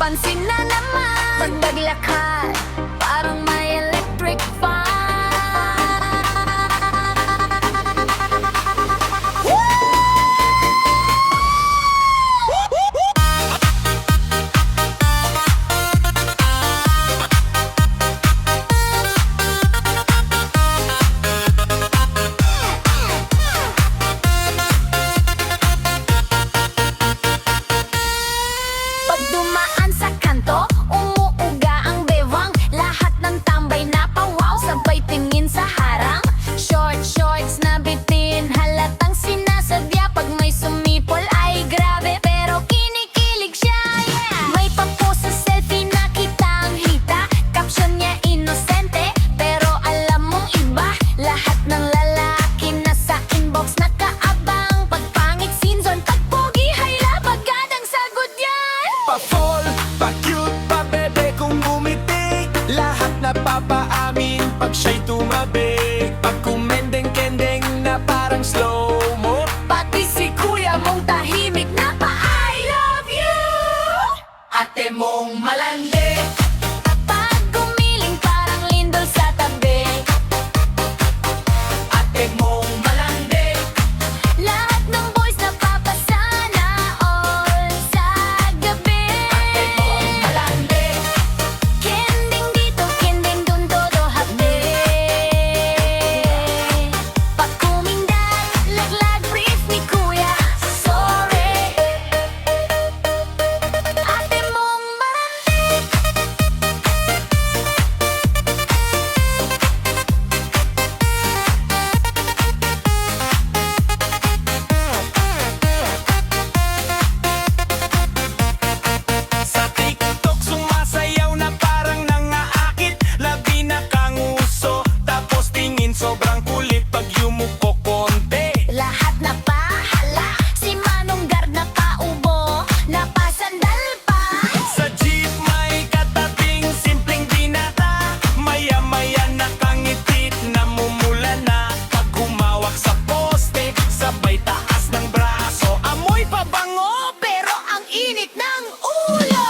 Pansin na naman, pagdaglakad, parang may electric fan. Pag dumaan sa kanto, umuuga ang bewang. Lahat ng tambay na pawaw, sabay tingin sa harang. Short shorts na bitin, halatang sinasadya. Pag may sumipol ay grabe, pero kinikilig siya, yeah. May papost sa selfie na kitang hita. Caption niya inosente, pero alam mong iba. Lahat ng lalaki na sa inbox nakaabang. Pag pangit sinzon, pag pogi hayla, bagadang sagot yan. Pa-fall, pa-cute, pa-bebe kung bumiti. Lahat na papaamin pag siya'y tumabi. Pag kumendeng-kendeng na parang slow-mo. Pati si kuya mong tahimik na pa I love you. Ate mong malandi. Pag gumiling parang lindol sa tabi. Ate mong malandi. Lahat ng boys napapasana all sa gabi. Ate mong malandi. Kending dito, kending dun, todo hapde. Pag kumindan, laglag brief ni kuya. Sorry. Ate mong marandi. Sa TikTok sumasayaw na parang nangaakit. Labi na kanguso, tapos tingin sobrang kulit pag yumuko konti. Lahat na pahala, si Manong Gar na paubo, napasandal pa. Sa jeep may katabing simpleng binata. Maya-maya nakangitit, namumula na. Pag humawak sa poste, sabay taas ng braso. Amoy pabango, Pero ang init ng ulo.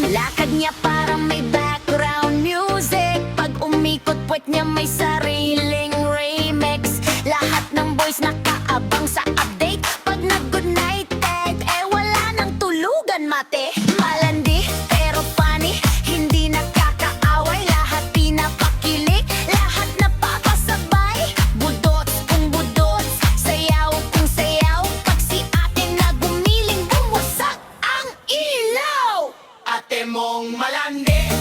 Lakad niya parang may background music. Pag umikot puwet niya may sariling remix. Lahat ng boys nakaabang sa update. Pag nag-good night text, wala nang tulugan mate. Malandi, pero funny, hindi nakakaaway. Lahat pinapakilig, lahat napapasabay. Budots kung budots, sayaw kung sayaw. Pag si ate na gumiling, bumagsak ang ilaw. ate mong malandi.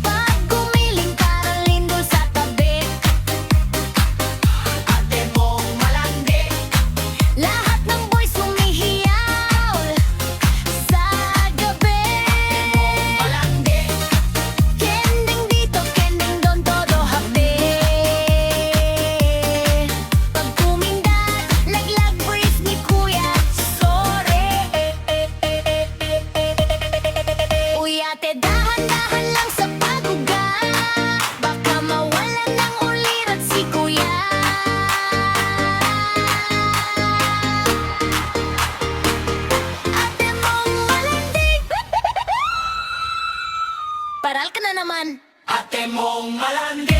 Pag gumiling parang lindol sa tabi. Ate mong malandi. Lahat ng boys humihiyaw sa gabi. Malandi. Kending dito, kending doon, todo hapde. Pag kumindan, laglag brief ni kuya. Sorry. Uy ate, dahan-dahan lang sa pag-uga. Baka mawalan ng ulirat si kuya. Ate mong malandi. Paral ka na naman. Ate mong malandi.